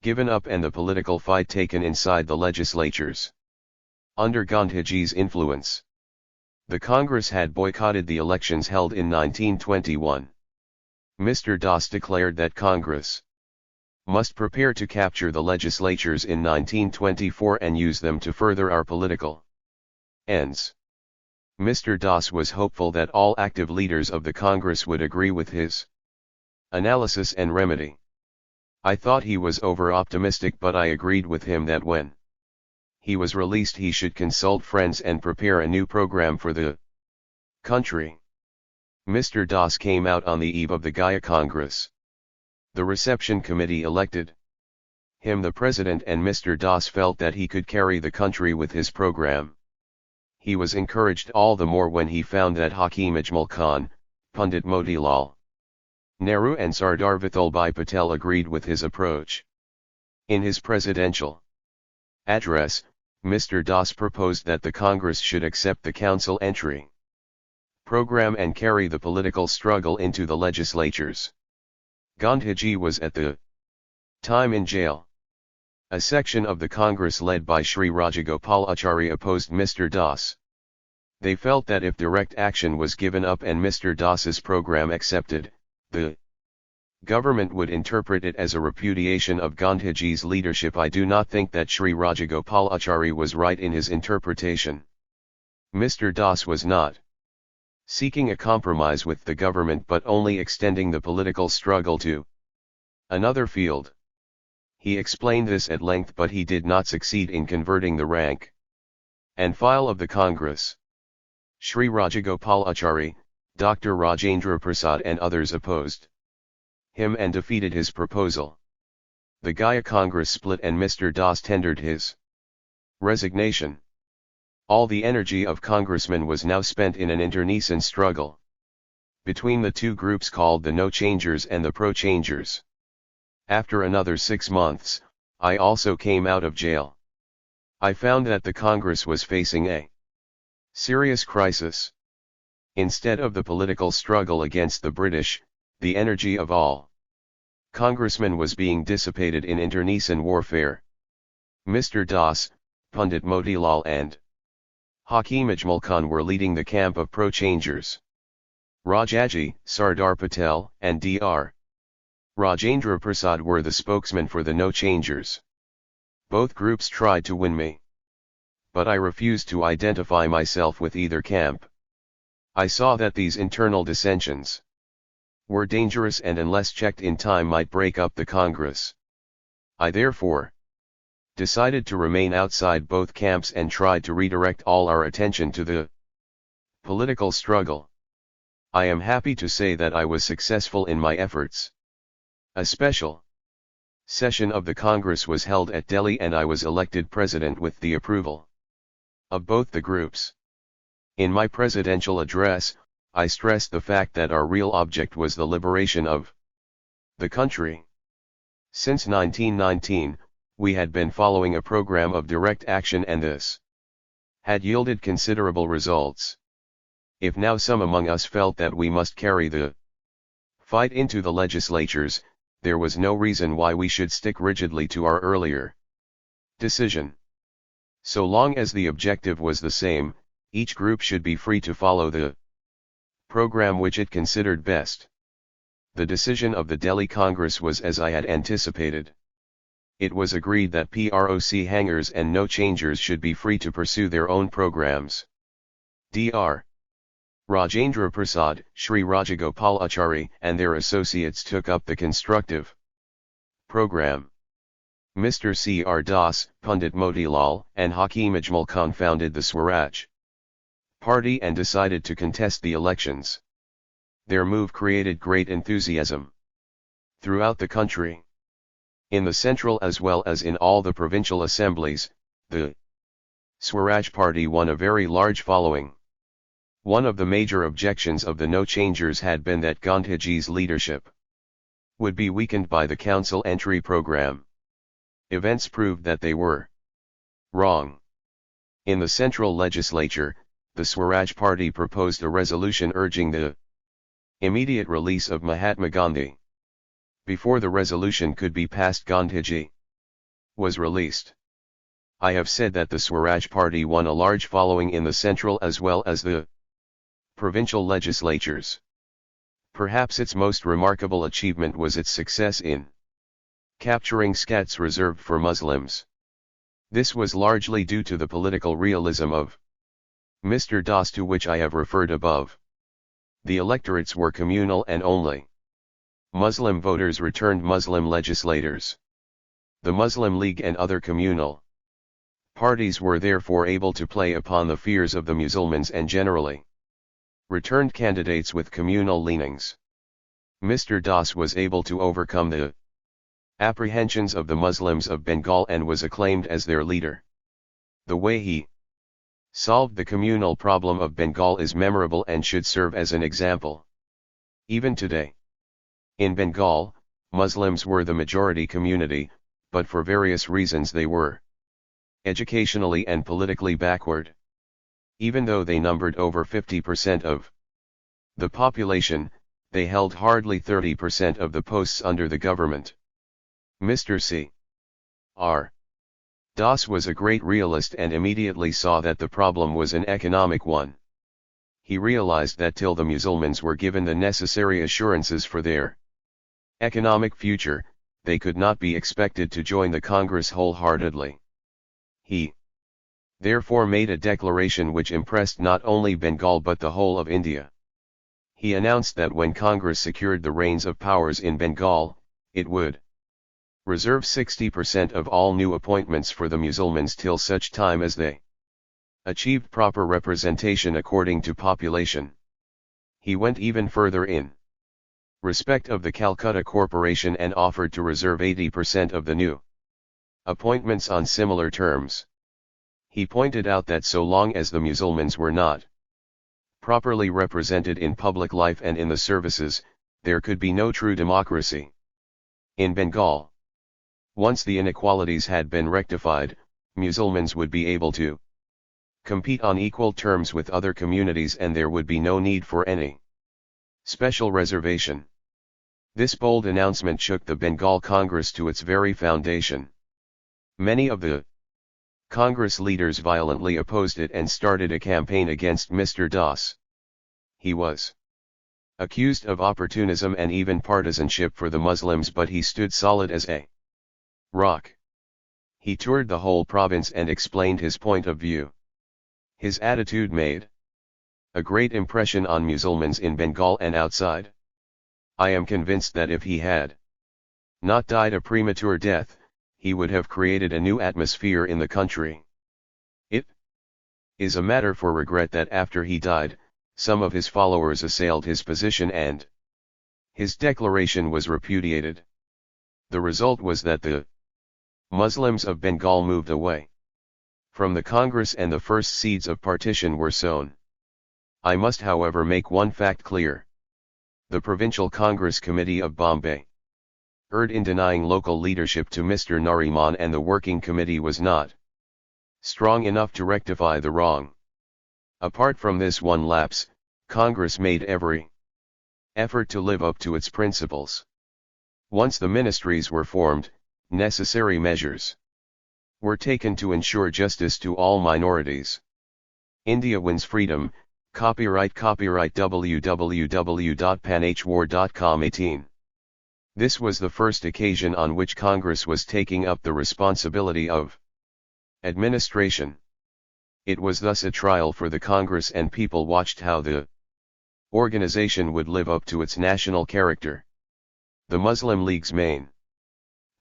given up and the political fight taken inside the legislatures. Under Gandhiji's influence, the Congress had boycotted the elections held in 1921. Mr. Das declared that Congress must prepare to capture the legislatures in 1924 and use them to further our political ends. Mr. Das was hopeful that all active leaders of the Congress would agree with his analysis and remedy. I thought he was over-optimistic, but I agreed with him that when he was released he should consult friends and prepare a new program for the country. Mr. Das came out on the eve of the Gaya Congress. The reception committee elected him the president, and Mr. Das felt that he could carry the country with his program. He was encouraged all the more when he found that Hakim Ajmal Khan, Pundit Motilal Nehru and Sardar Vallabhbhai Patel agreed with his approach. In his presidential address, Mr. Das proposed that the Congress should accept the council entry program and carry the political struggle into the legislatures. Gandhiji was at the time in jail. A section of the Congress led by Sri Rajagopalachari opposed Mr. Das. They felt that if direct action was given up and Mr. Das's program accepted, the government would interpret it as a repudiation of Gandhiji's leadership. I do not think that Sri Rajagopalachari was right in his interpretation. Mr. Das was not seeking a compromise with the government but only extending the political struggle to another field. He explained this at length, but he did not succeed in converting the rank and file of the Congress. Sri Rajagopalachari, Dr. Rajendra Prasad and others opposed him and defeated his proposal. The Gaya Congress split and Mr. Das tendered his resignation. All the energy of congressmen was now spent in an internecine struggle between the two groups called the No-Changers and the Pro-Changers. After another 6 months, I also came out of jail. I found that the Congress was facing a serious crisis. Instead of the political struggle against the British, the energy of all congressmen was being dissipated in internecine warfare. Mr. Das, Pundit Motilal and Hakim Ajmal Khan were leading the camp of pro-changers. Rajaji, Sardar Patel, and Dr. Rajendra Prasad were the spokesmen for the no-changers. Both groups tried to win me. But I refused to identify myself with either camp. I saw that these internal dissensions were dangerous and unless checked in time might break up the Congress. I therefore decided to remain outside both camps and tried to redirect all our attention to the political struggle. I am happy to say that I was successful in my efforts. A special session of the Congress was held at Delhi and I was elected president with the approval of both the groups. In my presidential address, I stressed the fact that our real object was the liberation of the country. Since 1919, we had been following a program of direct action and this had yielded considerable results. If now some among us felt that we must carry the fight into the legislatures, there was no reason why we should stick rigidly to our earlier decision. So long as the objective was the same, each group should be free to follow the program which it considered best. The decision of the Delhi Congress was as I had anticipated. It was agreed that PROC hangers and no changers should be free to pursue their own programs. Dr. Rajendra Prasad, Sri Rajagopalachari and their associates took up the constructive program. Mr. C.R. Das, Pundit Motilal, and Hakim Ajmal Khan founded the Swaraj Party and decided to contest the elections. Their move created great enthusiasm throughout the country. In the central as well as in all the provincial assemblies, the Swaraj Party won a very large following. One of the major objections of the No Changers had been that Gandhiji's leadership would be weakened by the council entry program. Events proved that they were wrong. In the central legislature, the Swaraj Party proposed a resolution urging the immediate release of Mahatma Gandhi. Before the resolution could be passed, Gandhiji was released. I have said that the Swaraj Party won a large following in the central as well as the provincial legislatures. Perhaps its most remarkable achievement was its success in capturing scats reserved for Muslims. This was largely due to the political realism of Mr. Das, to which I have referred above. The electorates were communal and only Muslim voters returned Muslim legislators. The Muslim League and other communal parties were therefore able to play upon the fears of the Musulmans and generally returned candidates with communal leanings. Mr. Das was able to overcome the apprehensions of the Muslims of Bengal and was acclaimed as their leader. The way he solved the communal problem of Bengal is memorable and should serve as an example. Even today, in Bengal, Muslims were the majority community, but for various reasons they were educationally and politically backward. Even though they numbered over 50% of the population, they held hardly 30% of the posts under the government. Mr. C.R. Das was a great realist and immediately saw that the problem was an economic one. He realized that till the Musulmans were given the necessary assurances for their economic future, they could not be expected to join the Congress wholeheartedly. He therefore made a declaration which impressed not only Bengal but the whole of India. He announced that when Congress secured the reins of powers in Bengal, it would reserve 60% of all new appointments for the Musulmans till such time as they achieved proper representation according to population. He went even further in respect of the Calcutta Corporation and offered to reserve 80% of the new appointments on similar terms. He pointed out that so long as the Musulmans were not properly represented in public life and in the services, there could be no true democracy in Bengal. Once the inequalities had been rectified, Musulmans would be able to compete on equal terms with other communities and there would be no need for any special reservation. This bold announcement shook the Bengal Congress to its very foundation. Many of the Congress leaders violently opposed it and started a campaign against Mr. Das. He was accused of opportunism and even partisanship for the Muslims, but he stood solid as a rock. He toured the whole province and explained his point of view. His attitude made a great impression on Muslims in Bengal and outside. I am convinced that if he had not died a premature death, he would have created a new atmosphere in the country. It is a matter for regret that after he died, some of his followers assailed his position and his declaration was repudiated. The result was that the Muslims of Bengal moved away from the Congress and the first seeds of partition were sown. I must however make one fact clear. The Provincial Congress Committee of Bombay erred in denying local leadership to Mr. Nariman, and the Working Committee was not strong enough to rectify the wrong. Apart from this one lapse, Congress made every effort to live up to its principles. Once the ministries were formed, necessary measures were taken to ensure justice to all minorities. India wins freedom. Copyright www.panhwar.com 18. This was the first occasion on which Congress was taking up the responsibility of administration. It was thus a trial for the Congress, and people watched how the organization would live up to its national character. The Muslim League's main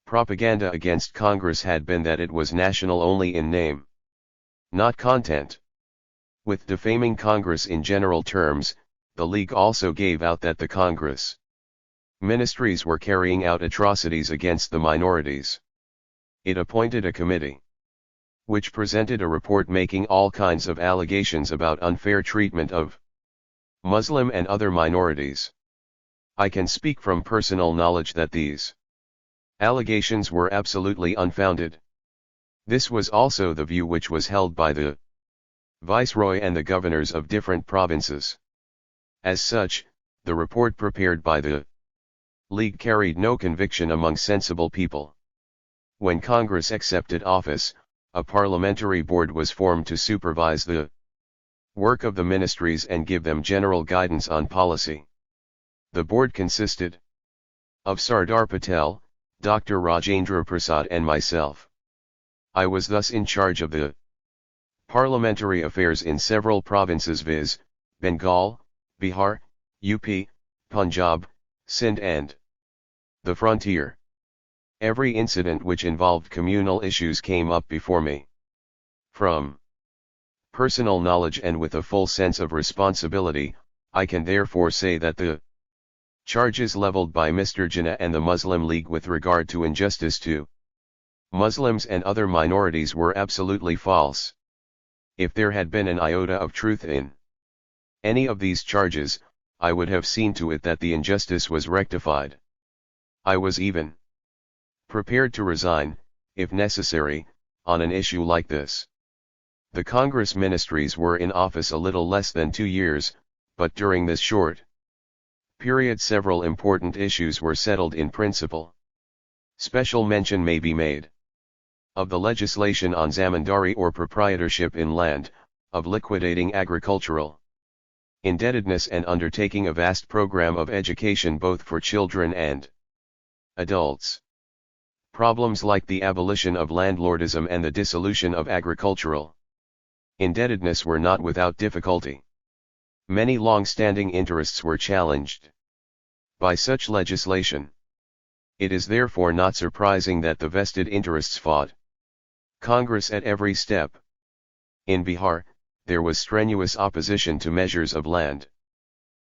propaganda against Congress had been that it was national only in name, not content. With defaming Congress in general terms, the League also gave out that the Congress ministries were carrying out atrocities against the minorities. It appointed a committee which presented a report making all kinds of allegations about unfair treatment of Muslim and other minorities. I can speak from personal knowledge that these allegations were absolutely unfounded. This was also the view which was held by the Viceroy and the governors of different provinces. As such, the report prepared by the League carried no conviction among sensible people. When Congress accepted office, a parliamentary board was formed to supervise the work of the ministries and give them general guidance on policy. The board consisted of Sardar Patel, Dr. Rajendra Prasad and myself. I was thus in charge of the parliamentary affairs in several provinces, viz., Bengal, Bihar, UP, Punjab, Sindh and the frontier. Every incident which involved communal issues came up before me. From personal knowledge and with a full sense of responsibility, I can therefore say that the charges leveled by Mr. Jinnah and the Muslim League with regard to injustice to Muslims and other minorities were absolutely false. If there had been an iota of truth in any of these charges, I would have seen to it that the injustice was rectified. I was even prepared to resign, if necessary, on an issue like this. The Congress ministries were in office a little less than 2 years, but during this short period several important issues were settled in principle. Special mention may be made of the legislation on zamindari or proprietorship in land, of liquidating agricultural indebtedness and undertaking a vast program of education both for children and adults. Problems like the abolition of landlordism and the dissolution of agricultural indebtedness were not without difficulty. Many long-standing interests were challenged by such legislation. It is therefore not surprising that the vested interests fought Congress at every step. In Bihar, there was strenuous opposition to measures of land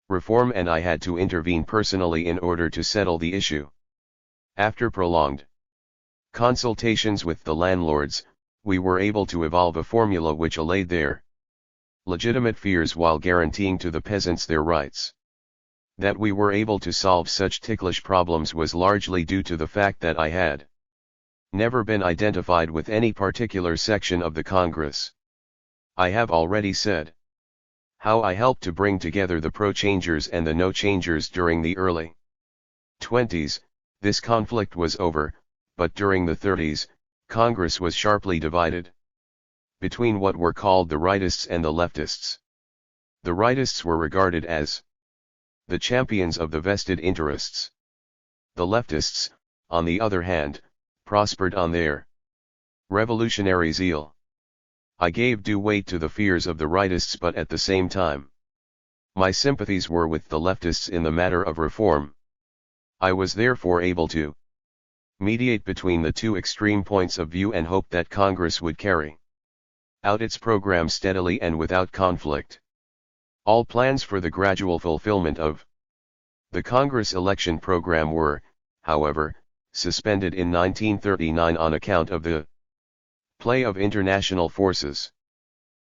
reform, and I had to intervene personally in order to settle the issue. After prolonged consultations with the landlords, we were able to evolve a formula which allayed their legitimate fears while guaranteeing to the peasants their rights. That we were able to solve such ticklish problems was largely due to the fact that I had never been identified with any particular section of the Congress. I have already said how I helped to bring together the pro-changers and the no-changers during the early 20s. This conflict was over, but during the 30s, Congress was sharply divided between what were called the rightists and the leftists. The rightists were regarded as the champions of the vested interests. The leftists, on the other hand, prospered on their Revolutionary zeal. I gave due weight to the fears of the rightists, but at the same time, my sympathies were with the leftists in the matter of reform. I was therefore able to mediate between the two extreme points of view and hope that Congress would carry out its program steadily and without conflict. All plans for the gradual fulfillment of the Congress election program were, however, suspended in 1939 on account of the play of international forces.